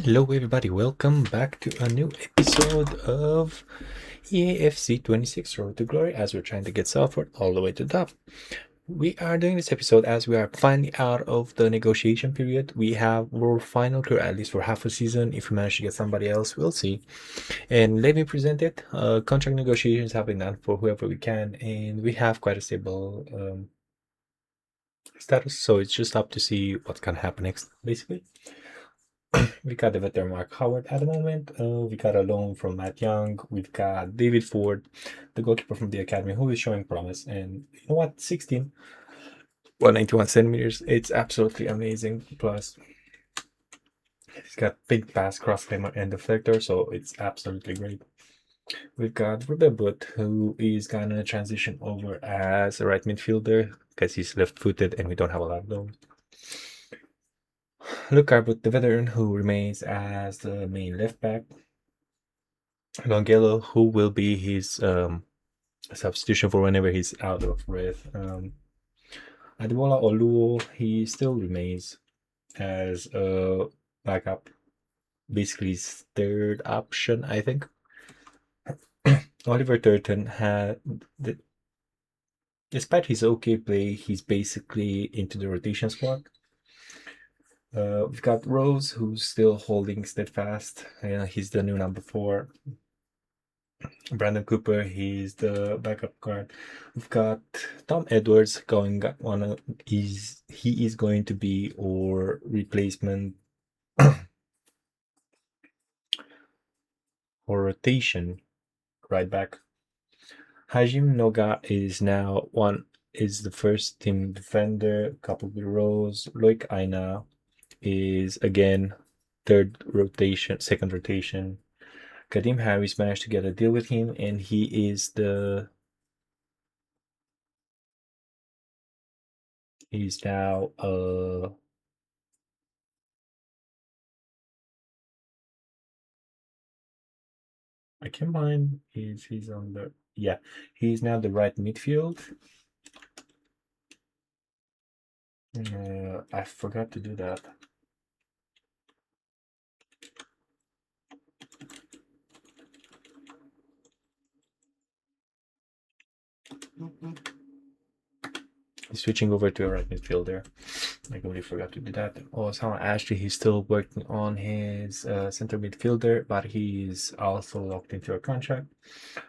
Hello everybody, welcome back to a new episode of EAFC 26 Road to Glory as we're trying to get Salford all the way to the top. We are doing this episode as we are finally out of the negotiation period. We have our final crew, at least for half a season. If we manage to get somebody else, we'll see. And let me present it. Contract negotiations have been done for whoever we can, and we have quite a stable status, so it's just up to see what's gonna happen next, basically. We got the veteran Mark Howard at the moment. We got a loan from Matt Young. We've got David Ford, the goalkeeper from the academy, who is showing promise. And you know what? 16, 191 centimeters. It's absolutely amazing. Plus, he's got big pass, cross climber, and deflector, so it's absolutely great. We've got Ruben Butt, who is gonna transition over as a right midfielder because he's left-footed, and we don't have a lot of those. Luke Arbut, the veteran, who remains as the main left back. Longelo, who will be his substitution for whenever he's out of breath. Adebola Oluo, he still remains as a backup, basically his third option, I think. Oliver Turton had, despite his okay play, he's basically into the rotation squad. We've got Rose, who's still holding steadfast. He's the new number 4. Brandon Cooper, he's the backup guard. We've got Tom Edwards going on. He is going to be our replacement or rotation right back. Hajim Noga is the first team defender, coupled with Rose. Loic Aina is again second rotation. Kadim Harris managed to get a deal with him, and he's now I can't find he's on the he's now the right midfield. I forgot to do that. He's switching over to a right midfielder. I completely forgot to do that. Oh, someone actually he's still working on his center midfielder, but he's also locked into a contract.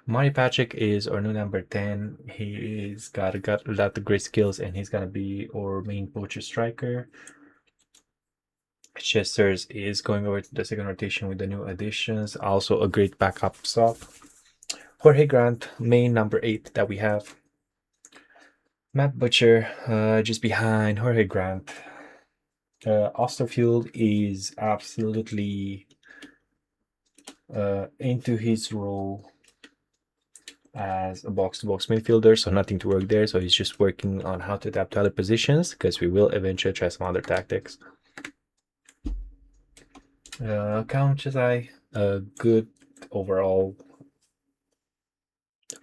Marty Patrick is our new number 10. He's got a lot of great skills, and he's gonna be our main poacher striker. Chester's is going over to the second rotation with the new additions. Also a great backup sub. Jorge Grant, main number 8 that we have. Matt Butcher, just behind Jorge Grant. Osterfield is absolutely into his role as a box-to-box midfielder, so nothing to work there. So he's just working on how to adapt to other positions, because we will eventually try some other tactics. Count Chesai, good overall.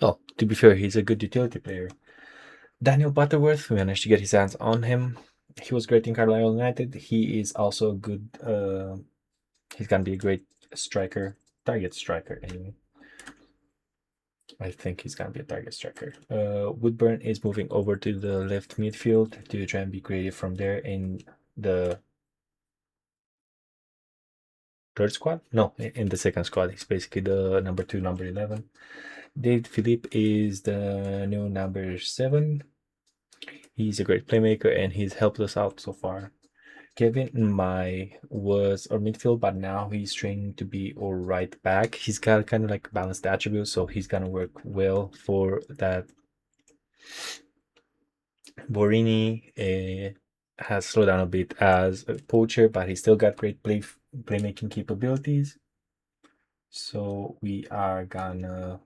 Oh, to be fair, he's a good utility player. Daniel Butterworth, we managed to get his hands on him. He was great in Carlisle United. He is also a good. He's gonna be a great striker, target striker anyway. I think he's gonna be a target striker. Woodburn is moving over to the left midfield to try and be creative from there in the third squad. No, in the second squad. He's basically the number 2, number 11. David Philippe is the new number 7. He's a great playmaker, and he's helped us out so far. Kevin Mai was our midfield, but now he's training to be our right back. He's got kind of like balanced attributes, so he's gonna work well for that. Borini has slowed down a bit as a poacher, but he's still got great playmaking capabilities. So we are gonna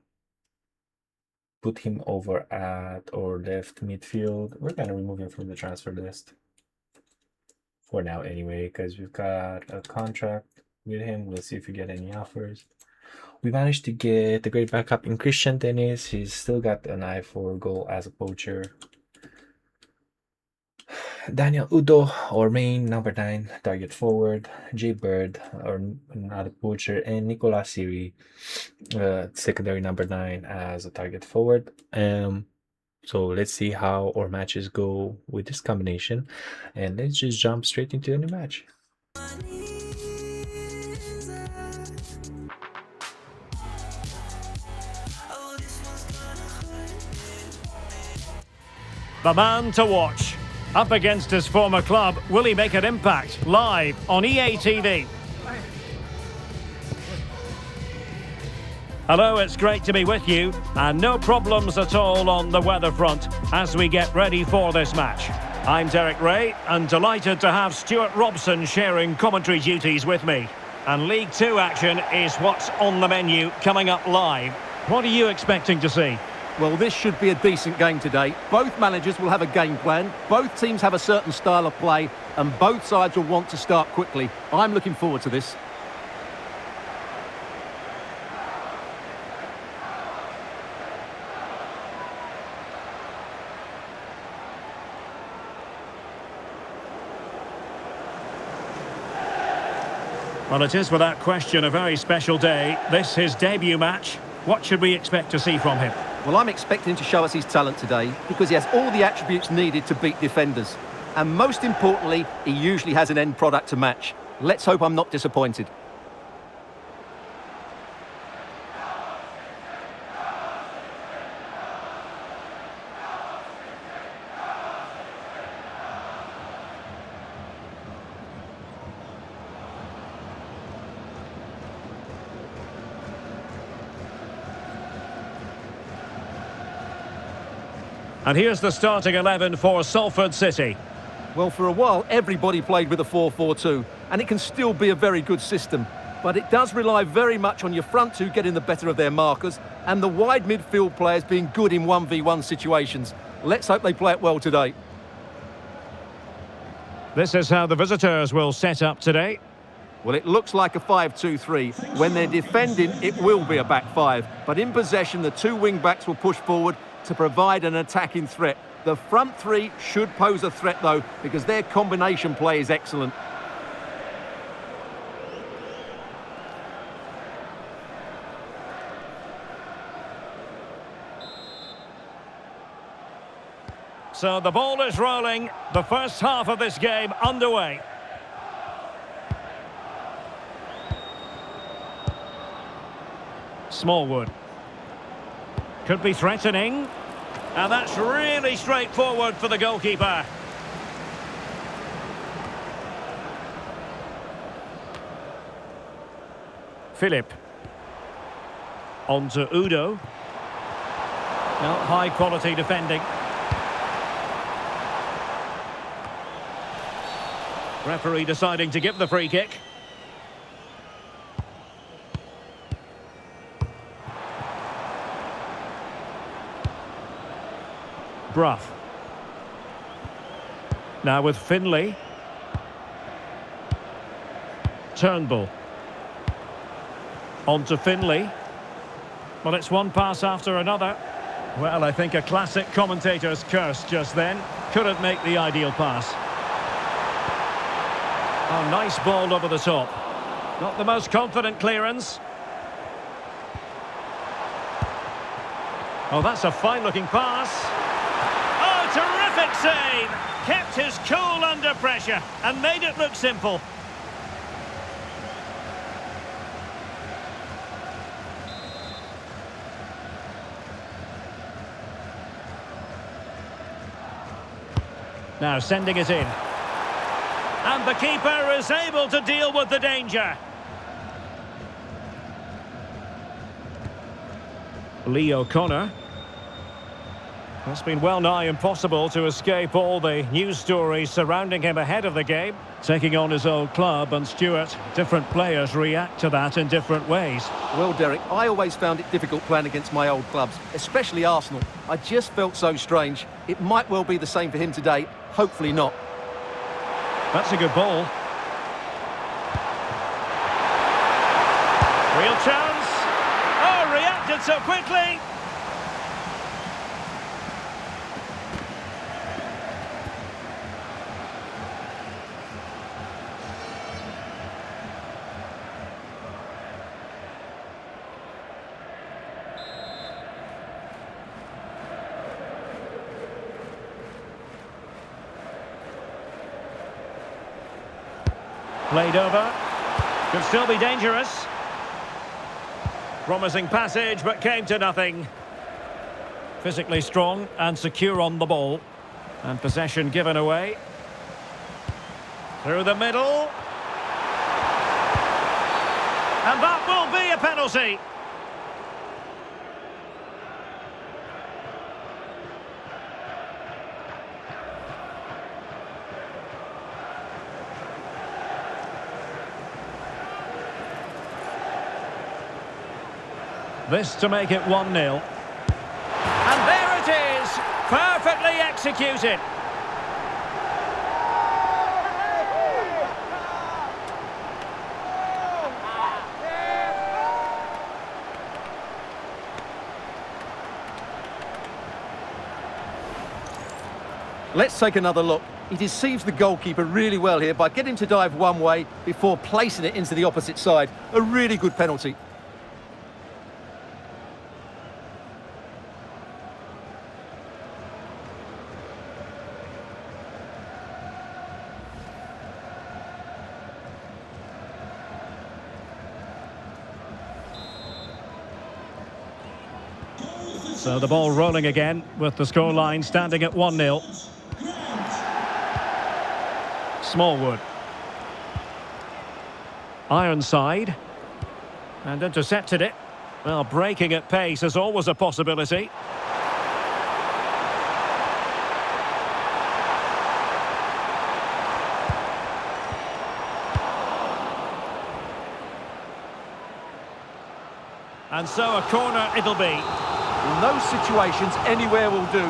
put him over at our left midfield. We're gonna remove him from the transfer list for now anyway, because we've got a contract with him. We'll see if we get any offers. We managed to get a great backup in Christian Dennis. He's still got an eye for goal as a poacher. Daniel Udo, or main number 9, target forward. Jay Bird, or another poacher, and Nicolas Siri, secondary number 9 as a target forward. So let's see how our matches go with this combination, and let's just jump straight into a new match. The man to watch. Up against his former club, will he make an impact? Live on EA TV. Hello, it's great to be with you, and no problems at all on the weather front as we get ready for this match. I'm Derek Ray, and delighted to have Stuart Robson sharing commentary duties with me. And League 2 action is what's on the menu coming up live. What are you expecting to see? Well, this should be a decent game today. Both managers will have a game plan, both teams have a certain style of play, and both sides will want to start quickly. I'm looking forward to this. Well, it is without question a very special day. This his debut match. What should we expect to see from him? Well, I'm expecting him to show us his talent today because he has all the attributes needed to beat defenders. And most importantly, he usually has an end product to match. Let's hope I'm not disappointed. And here's the starting 11 for Salford City. Well, for a while, everybody played with a 4-4-2, and it can still be a very good system. But it does rely very much on your front two getting the better of their markers, and the wide midfield players being good in 1v1 situations. Let's hope they play it well today. This is how the visitors will set up today. Well, it looks like a 5-2-3. When they're defending, it will be a back five. But in possession, the two wing-backs will push forward to provide an attacking threat. The front three should pose a threat, though, because their combination play is excellent. So the ball is rolling. The first half of this game underway. Smallwood. Could be threatening. And that's really straightforward for the goalkeeper. Philip. On to Udo. Now, high quality defending. Referee deciding to give the free kick. Bruff. Now with Finlay. Turnbull. On to Finlay. Well, it's one pass after another. Well, I think a classic commentator's curse just then. Couldn't make the ideal pass. Oh, nice ball over the top. Not the most confident clearance. Oh, that's a fine-looking pass. Oh, terrific save! Kept his cool under pressure and made it look simple. Now sending it in. And the keeper is able to deal with the danger. Lee O'Connor. It's been well nigh impossible to escape all the news stories surrounding him ahead of the game. Taking on his old club, and Stuart, different players react to that in different ways. Well, Derek, I always found it difficult playing against my old clubs, especially Arsenal. I just felt so strange. It might well be the same for him today. Hopefully not. That's a good ball. Real chance. Oh, reacted so quickly. Played over. Could still be dangerous. Promising passage, but came to nothing. Physically strong and secure on the ball. And possession given away. Through the middle. And that will be a penalty. This to make it 1-0. And there it is! Perfectly executed. Let's take another look. He deceives the goalkeeper really well here by getting to dive one way before placing it into the opposite side. A really good penalty. So the ball rolling again with the scoreline standing at 1-0. Smallwood. Ironside. And intercepted it. Well, breaking at pace is always a possibility. And so a corner it'll be. In those situations, anywhere will do.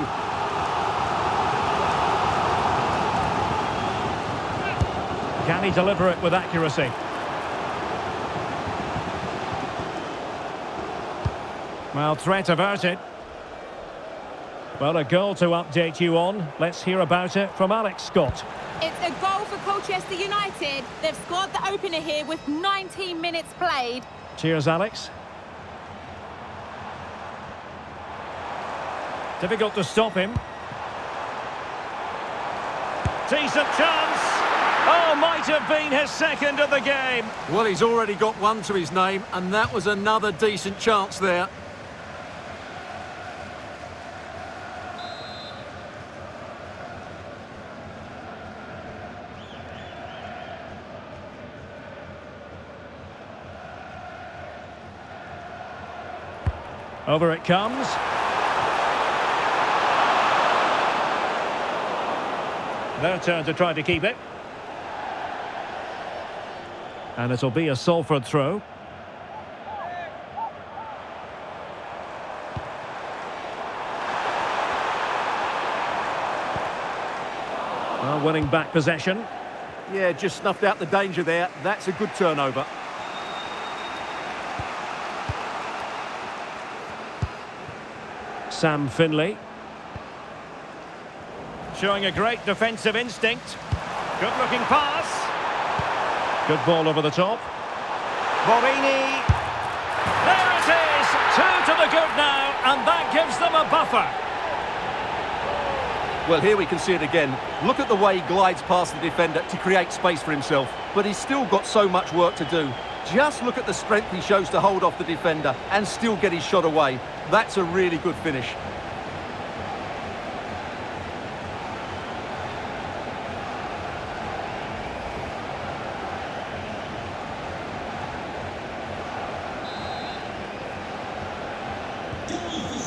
Can he deliver it with accuracy? Well, threat averted. Well, a goal to update you on. Let's hear about it from Alex Scott. It's a goal for Colchester United. They've scored the opener here with 19 minutes played. Cheers, Alex. Difficult to stop him. Decent chance. Oh, might have been his second of the game. Well, he's already got one to his name, and that was another decent chance there. Over it comes. Their turn to try to keep it. And it'll be a Salford throw. Well, winning back possession. Yeah, just snuffed out the danger there. That's a good turnover. Sam Finlay. Showing a great defensive instinct. Good-looking pass. Good ball over the top. Morini. There it is! 2 to the good now, and that gives them a buffer. Well, here we can see it again. Look at the way he glides past the defender to create space for himself. But he's still got so much work to do. Just look at the strength he shows to hold off the defender and still get his shot away. That's a really good finish.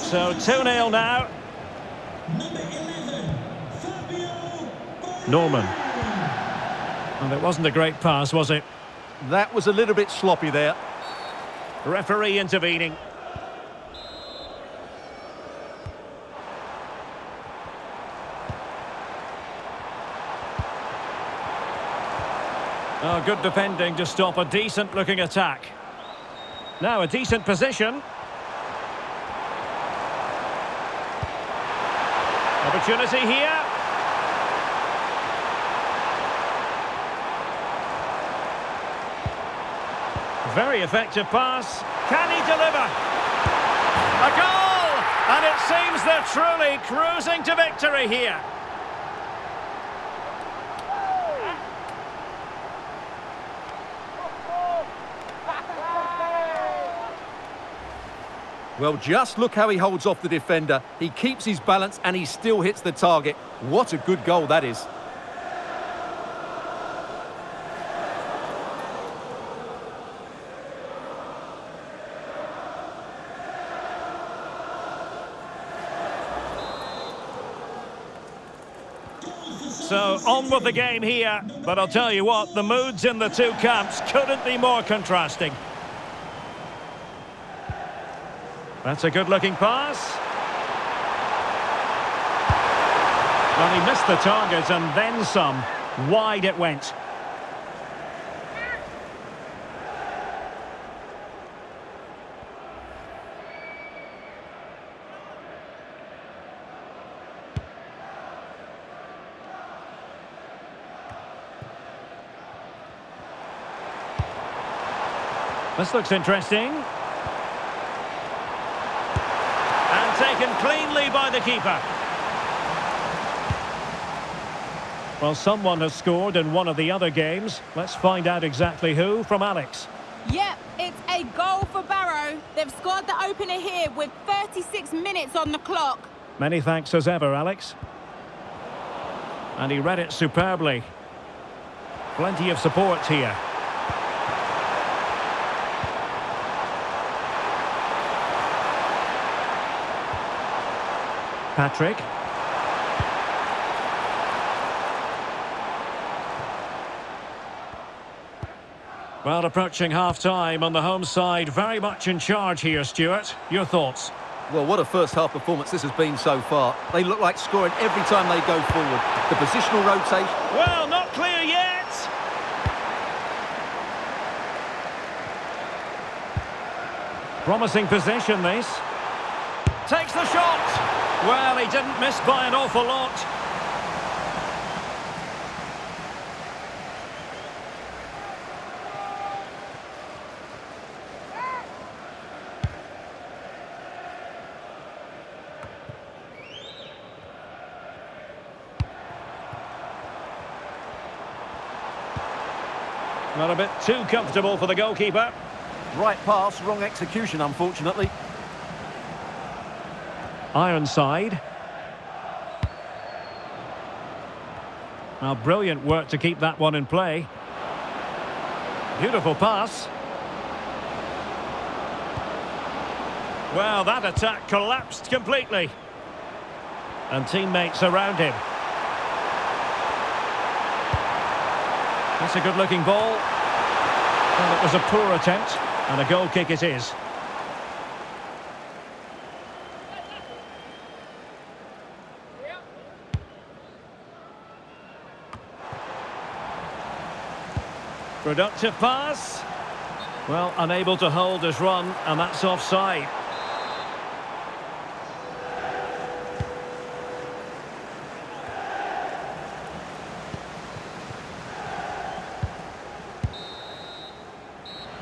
So 2-0 now. Norman. And it wasn't a great pass, was it? That was a little bit sloppy there. Referee intervening. Oh, good defending to stop a decent-looking attack. Now a decent position. Opportunity here. Very effective pass. Can he deliver? A goal! And it seems they're truly cruising to victory here. Well, just look how he holds off the defender. He keeps his balance and he still hits the target. What a good goal that is. So, on with the game here, but I'll tell you what, the moods in the two camps couldn't be more contrasting. That's a good-looking pass. Well, he missed the target and then some. Wide it went. This looks interesting. And taken cleanly by the keeper. Well, someone has scored in one of the other games. Let's find out exactly who from Alex. Yep, it's a goal for Barrow. They've scored the opener here with 36 minutes on the clock. Many thanks as ever, Alex. And he read it superbly. Plenty of support here. Patrick. Well, approaching half-time on the home side, very much in charge here, Stuart. Your thoughts? Well, what a first-half performance this has been so far. They look like scoring every time they go forward. The positional rotation... Well, not clear yet! Promising possession, this. Takes the shot! Well, he didn't miss by an awful lot. Not a bit too comfortable for the goalkeeper. Right pass, wrong execution, unfortunately. Ironside. Well, brilliant work to keep that one in play. Beautiful pass. Well, that attack collapsed completely. And teammates around him. That's a good-looking ball. Well, it was a poor attempt, and a goal kick it is. Productive pass. Well, unable to hold his run, and that's offside.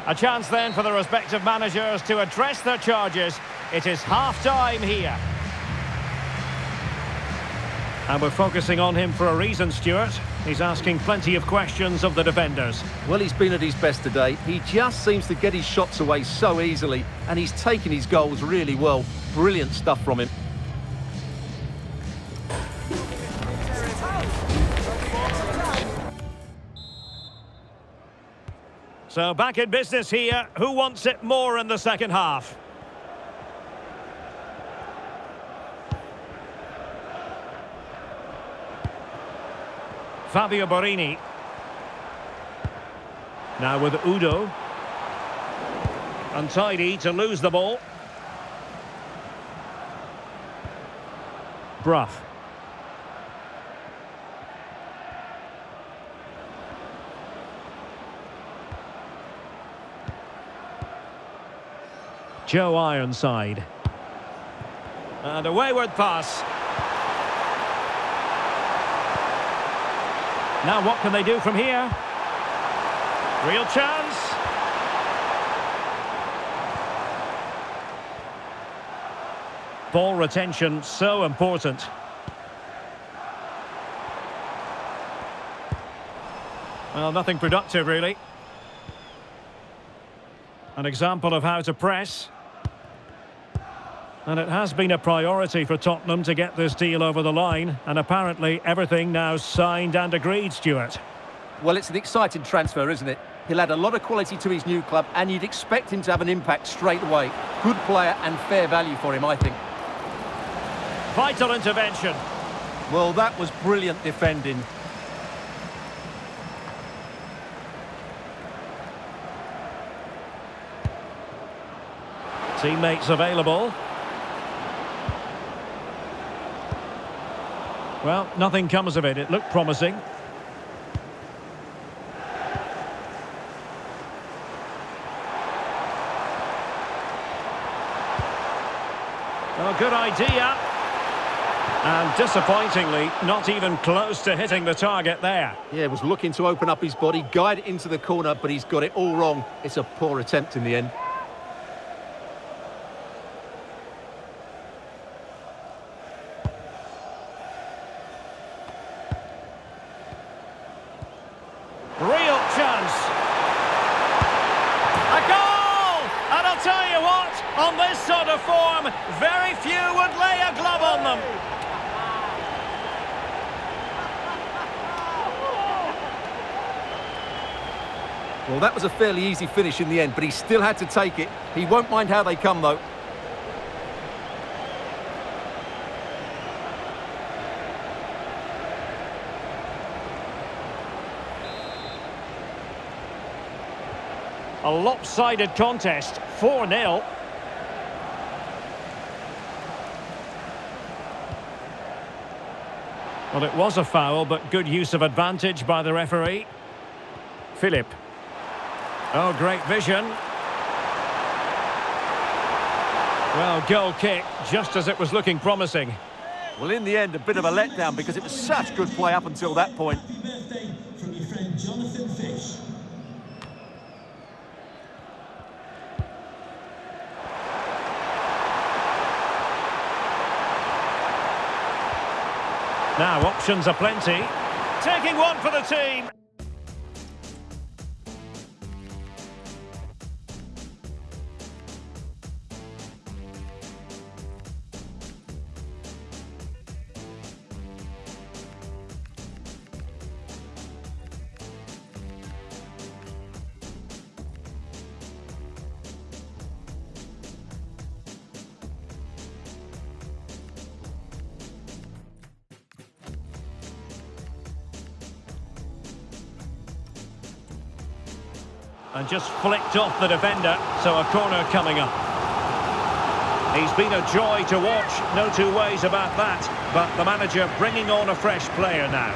A chance then for the respective managers to address their charges. It is half-time here. And we're focusing on him for a reason, Stuart. He's asking plenty of questions of the defenders. Well, he's been at his best today. He just seems to get his shots away so easily, and he's taken his goals really well. Brilliant stuff from him. So back in business here. Who wants it more in the second half? Fabio Borini. Now with Udo. Untidy to lose the ball. Bruff. Joe Ironside. And a wayward pass. Now what can they do from here? Real chance. Ball retention, so important. Well, nothing productive, really. An example of how to press. And it has been a priority for Tottenham to get this deal over the line. And apparently everything now signed and agreed, Stuart. Well, it's an exciting transfer, isn't it? He'll add a lot of quality to his new club, and you'd expect him to have an impact straight away. Good player and fair value for him, I think. Vital intervention. Well, that was brilliant defending. Teammates available. Well, nothing comes of it. It looked promising. Oh, good idea. And disappointingly, not even close to hitting the target there. Yeah, was looking to open up his body, guide it into the corner, but he's got it all wrong. It's a poor attempt in the end. Real chance. A goal! And I'll tell you what, on this sort of form, very few would lay a glove on them. Well, that was a fairly easy finish in the end, but he still had to take it. He won't mind how they come, though. A lopsided contest, 4-0. Well, it was a foul, but good use of advantage by the referee. Philip. Oh, great vision. Well, goal kick, just as it was looking promising. Well, in the end, a bit of a letdown because it was such good play up until that point. From your friend Jonathan Fish. Now, options are plenty. Taking one for the team. And just flicked off the defender, so a corner coming up. He's been a joy to watch, no two ways about that. But the manager bringing on a fresh player now.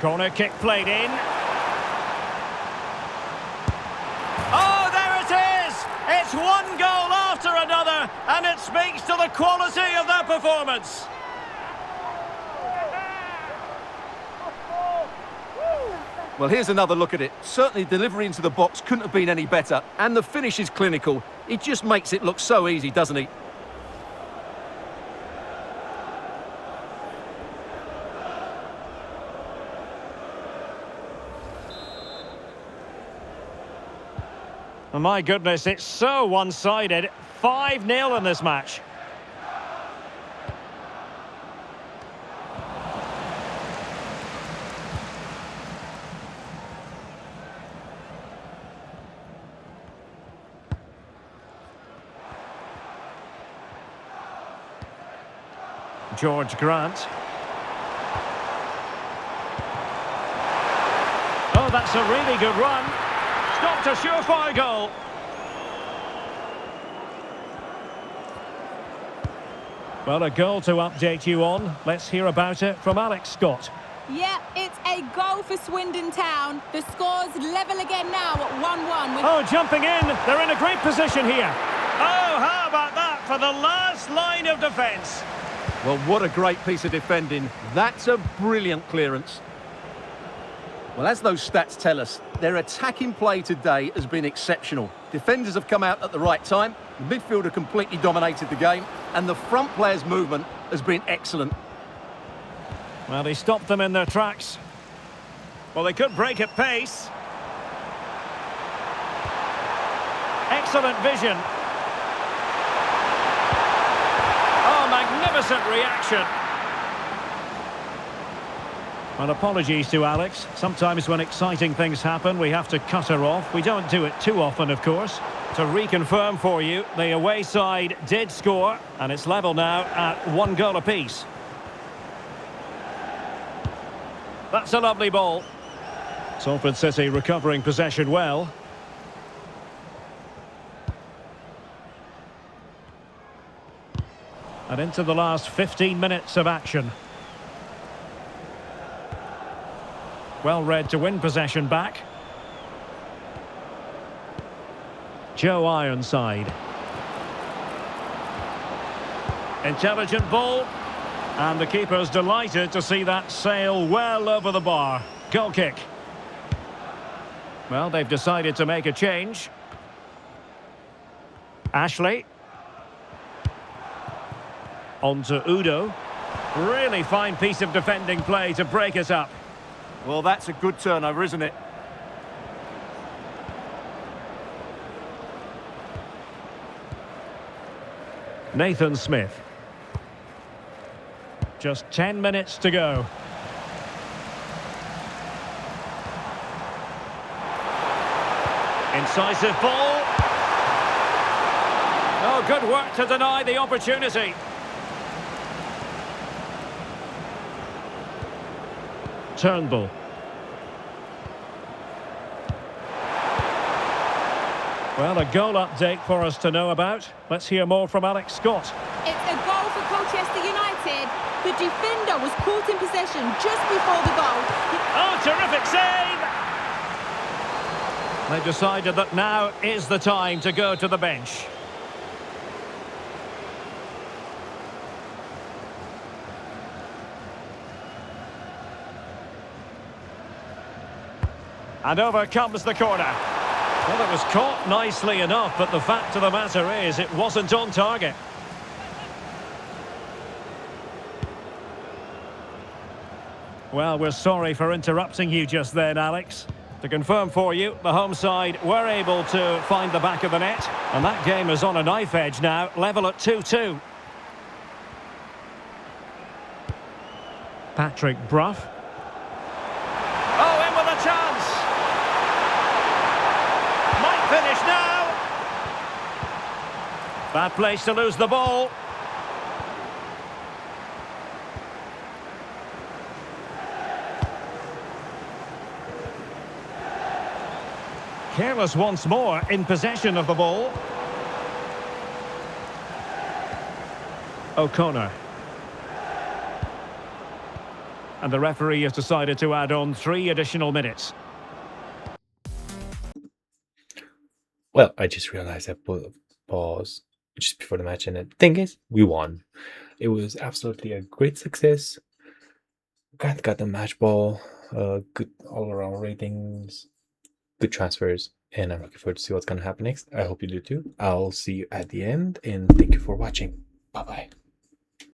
Corner kick played in. Oh, there it is! It's one goal after another, and it speaks to the quality of their performance. Well, here's another look at it. Certainly delivery into the box couldn't have been any better, and the finish is clinical. He just makes it look so easy, doesn't he? Oh, my goodness, it's so one-sided. 5-0 in this match. George Grant. Oh, that's a really good run. Stopped a surefire goal. Well, a goal to update you on. Let's hear about it from Alex Scott. Yeah, it's a goal for Swindon Town. The score's level again now at 1-1. Oh, jumping in. They're in a great position here. Oh, how about that for the last line of defence? Well, what a great piece of defending. That's a brilliant clearance. Well, as those stats tell us, their attacking play today has been exceptional. Defenders have come out at the right time, The midfielder completely dominated the game, and the front player's movement has been excellent. Well, he stopped them in their tracks. Well, they could break at pace. Excellent vision. Oh, magnificent reaction. Well, apologies to Alex. Sometimes when exciting things happen, we have to cut her off. We don't do it too often, of course. To reconfirm for you, the away side did score, and it's level now at 1 goal apiece. That's a lovely ball. Salford City recovering possession well. And into the last 15 minutes of action. Well read to win possession back. Joe Ironside. Intelligent ball. And the keeper's delighted to see that sail well over the bar. Goal kick. Well, they've decided to make a change. Ashley. On to Udo. Really fine piece of defending play to break it up. Well, that's a good turnover, isn't it? Nathan Smith. Just 10 minutes to go. Incisive ball. Oh, good work to deny the opportunity. Turnbull. Well, a goal update for us to know about. Let's hear more from Alex Scott. It's a goal for Colchester United. The defender was caught in possession just before the goal. Oh, terrific save! They've decided that now is the time to go to the bench. And over comes the corner. Well, it was caught nicely enough, but the fact of the matter is it wasn't on target. Well, we're sorry for interrupting you just then, Alex. To confirm for you, the home side were able to find the back of the net, and that game is on a knife edge now, level at 2-2. Patrick Brough. Oh, in with a chance! Might finish now! Bad place to lose the ball. Careless once more in possession of the ball. O'Connor. And the referee has decided to add on 3 additional minutes. Well, I just realized I put a pause just before the match, and the thing is, we won. It was absolutely a great success. Got the match ball, good all-around ratings, good transfers, and I'm looking forward to see what's going to happen next. I hope you do too. I'll see you at the end, and thank you for watching. Bye-bye.